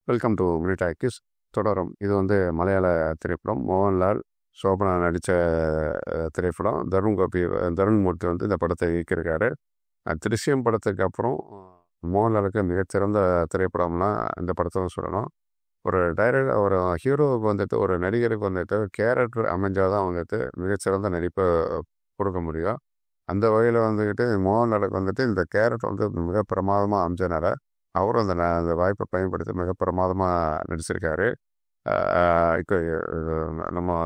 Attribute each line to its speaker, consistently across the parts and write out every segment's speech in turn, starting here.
Speaker 1: Welcome to minute Axis தொடரும். இது வந்து மலையாள திரைப்படம். மோகன்லால், சோபனா நடித்த திரைப்படம். தருண்மூர்த்தி வந்து இந்த படத்தை இயக்கியிருக்காரு. திருஷ்யம் படத்துக்கு அப்புறம் மோகன்லாலுக்கு மிகச்சிறந்த திரைப்படம்னா இந்த படத்தை தான் சொல்லணும். ஒரு ஹீரோவுக்கு வந்துட்டு, ஒரு நடிகருக்கு வந்துட்டு கேரக்டர் அமைஞ்சாதான் வந்துட்டு மிகச்சிறந்த நடிப்பை கொடுக்க முடியும். அந்த வகையில் வந்துக்கிட்டு மோகன்லாலுக்கு வந்துட்டு இந்த கேரக்டர் வந்து மிக பிரமாதமாக அமைஞ்சனால அவரும் அந்த வாய்ப்பை பயன்படுத்தி மிக பிரமாதமாக நடிச்சிருக்காரு. இப்போ நம்ம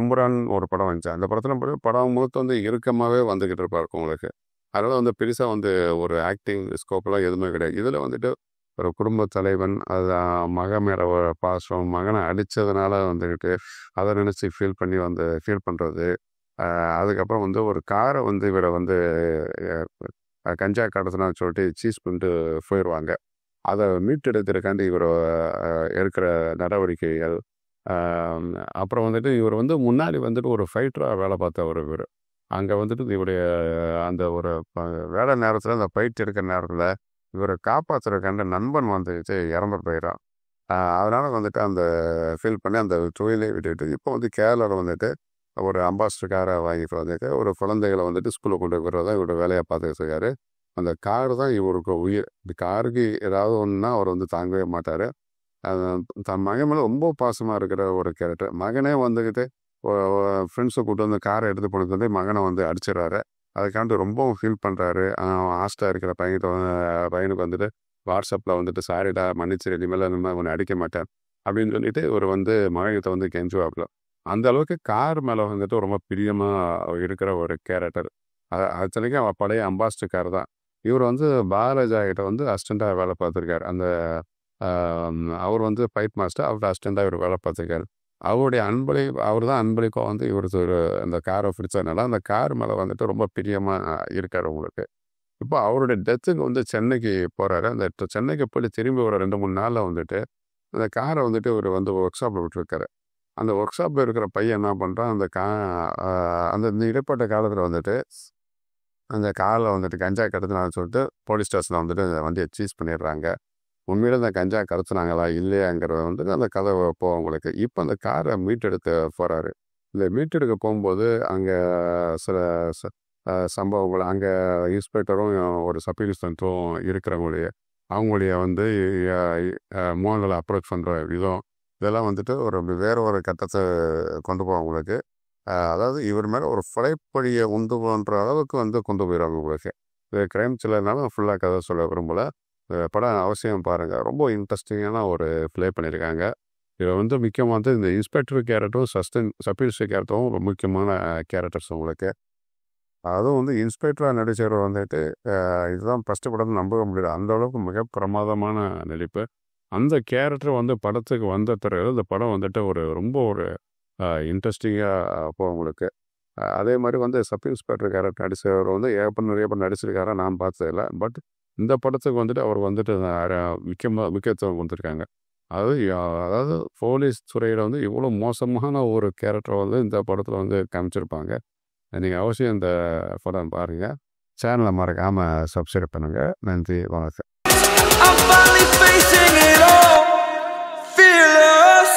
Speaker 1: எம்புரான் ஒரு படம் வந்துச்சு. அந்த படத்தில் படம் முழுக்க வந்து இறுக்கமாகவே வந்துக்கிட்டு இருப்பார் உங்களுக்கு. அதனால் வந்து பெருசாக வந்து ஒரு ஆக்டிங் ஸ்கோப்பெல்லாம் எதுவுமே கிடையாது. இதில் வந்துட்டு ஒரு குடும்ப தலைவன், அது மகன் மேலே ஒரு பாசம், மகனை அடித்ததுனால வந்துக்கிட்டு அதை நினச்சி ஃபீல் பண்ணுறது. அதுக்கப்புறம் வந்து ஒரு காரை வந்து இவரை வந்து கஞ்சா கடத்தினான்னு சொல்லிட்டு சீஸ் பண்ணிட்டு போயிடுவாங்க. அதை மீட்டெடுக்கிறதுக்காண்டி இவர் இருக்கிற நடவடிக்கைகள். அப்புறம் வந்துட்டு இவர் வந்து முன்னாடி வந்துட்டு ஒரு ஃபைட்டராக வேலை பார்த்தவர். இவர் அங்கே வந்துட்டு இவருடைய அந்த ஒரு வேலை நேரத்தில், அந்த ஃபைட் இருக்கிற நேரத்தில் இவரை காப்பாற்றுறதுக்காண்ட நண்பன் வந்துட்டு இறந்துட்டு போயிடறான். அதனால் வந்துட்டு அந்த ஃபீல் பண்ணி அந்த தொழிலை விட்டுட்டு இப்போ வந்து கேரளாவில் வந்துட்டு ஒரு அம்பாஸ்டர் காரை வாங்கிட்டு வந்துட்டு ஒரு குழந்தைகளை வந்துட்டு ஸ்கூலில் கொண்டு போகிறதா இவரோட வேலையை பார்த்துட்டு இருக்காரு. அந்த காரு தான் இவருக்கு உயிர். இந்த காருக்கு ஏதாவது ஒன்றுனா அவர் வந்து தாங்கவே மாட்டார். தன் மகன் மேலே ரொம்ப பாசமாக இருக்கிற ஒரு கேரக்டர். மகனே வந்துக்கிட்டு ஃப்ரெண்ட்ஸை கூப்பிட்டு வந்து காரை எடுத்து போனது வந்து மகனை வந்து அடிச்சிடறாரு. அதுக்காண்டி ரொம்பவும் ஃபீல் பண்ணுறாரு. ஹாஸ்டலாக இருக்கிற பையனுக்கு வந்துட்டு வாட்ஸ்அப்பில் வந்துட்டு சாரிடா, மன்னிச்சிரு, இனிமேல் உன்னை அடிக்க மாட்டேன் அப்படின்னு சொல்லிட்டு இவர் வந்து மகன்கிட்ட வந்து கெஞ்சுவாப்பில். அந்த அளவுக்கு கார் மேலே வந்துட்டு ரொம்ப பிரியமாக இருக்கிற ஒரு கேரக்டர். அத்தனைக்கும் அவள் பழைய அம்பாஸ்டர் கார் தான். இவர் வந்து பாலராஜா கிட்ட வந்து அசிஸ்டண்ட்டாக வேலை பார்த்துருக்காரு. அவர் வந்து ஃபைட் மாஸ்டர், அவர்கிட்ட அசிஸ்டண்ட்டாக இவர் வேலை பார்த்துருக்காரு. அவருடைய அவர் தான் அன்பளிப்பாக வந்து இவருக்கு அந்த காரை பிடிச்சதுனால அந்த கார் மேலே வந்துட்டு ரொம்ப பிரியமாக இருக்கார் உங்களுக்கு. இப்போ அவருடைய டெத்துக்கு வந்து சென்னைக்கு போகிறாரு. அந்த சென்னைக்கு போய் திரும்பி ஒரு 2-3 நாளில் வந்துட்டு அந்த காரை வந்துட்டு இவர் வந்து ஒர்க் ஷாப்பில் விட்டுருக்காரு. அந்த ஒர்க் ஷாப்பில் இருக்கிற பையன் என்ன பண்ணுறான், அந்த இடைப்பட்ட காலத்தில் வந்துட்டு அந்த காரில் வந்துட்டு கஞ்சா கடத்தினான்னு சொல்லிட்டு போலீஸ் ஸ்டேஷனில் வந்துட்டு அந்த வண்டியை சீஸ் பண்ணிடுறாங்க. உண்மையில அந்த கஞ்சா கடத்தினாங்களா இல்லையாங்கிறத வந்துட்டு அந்த கதை போகும் உங்களுக்கு. இப்போ அந்த காரை மீட்டெடுக்க போகிறாரு. இந்த மீட்டெடுக்க போகும்போது அங்கே சில சம்பவங்கள், அங்கே இன்ஸ்பெக்டரும் ஒரு சப் இன்ஸ்பெக்டரும் இருக்கிறவங்களுடைய அவங்களுடைய வந்து மோகன்லால் அப்ரோச் பண்ணுற விதம், இதெல்லாம் வந்துட்டு வேற ஒரு கட்டத்தை கொண்டு போகும் உங்களுக்கு. அதாவது இவர் மேலே ஒரு கொலைப்பழியை உண்டு பண்ணுற அளவுக்கு வந்து கொண்டு போயிடுவாங்க உங்களுக்கு. இது கிரைம் த்ரில்லர்னாலும் ஃபுல்லாக கதை சொல்ல விரும்பலை. படம் அவசியம் பாருங்கள். ரொம்ப இன்ட்ரெஸ்டிங்கான ஒரு ப்ளே பண்ணியிருக்காங்க. இதில் வந்து முக்கியமாக வந்து இந்த இன்ஸ்பெக்டர் கேரக்டரும் சப் இன்ஸ்பெக்டர் கேரக்டரும் ரொம்ப முக்கியமான கேரக்டர்ஸ் உங்களுக்கு. அதுவும் வந்து இன்ஸ்பெக்டராக நடிச்சவர் வந்துட்டு இதுதான் ஃபஸ்ட்டு படம் நம்ப முடியல. அந்த அளவுக்கு மிக பிரமாதமான நடிப்பு. அந்த கேரக்டர் வந்து படத்துக்கு வந்த பிறகு இந்த படம் வந்துட்டு ரொம்ப இன்ட்ரெஸ்டிங்காக போகும் உங்களுக்கு. அதே மாதிரி வந்து சப் இன்ஸ்பெக்டர் கேரக்டர் நடிச்சவர் வந்து நிறைய பேர் நடிச்சிருக்காரா நான் பார்த்ததில்ல. பட் இந்த படத்துக்கு வந்துட்டு அவர் வந்துட்டு முக்கியத்துவம் கொடுத்துருக்காங்க. அதாவது போலீஸ் துறையில் வந்து இவ்வளோ மோசமான ஒரு கேரக்டரை வந்து இந்த படத்தில் வந்து காமிச்சிருப்பாங்க. நீங்கள் அவசியம் இந்த படம் பாருங்கள். சேனலை மறக்காமல் சப்ஸ்கிரைப் பண்ணுங்கள். நன்றி, வணக்கம். I'm finally facing it all, fearless.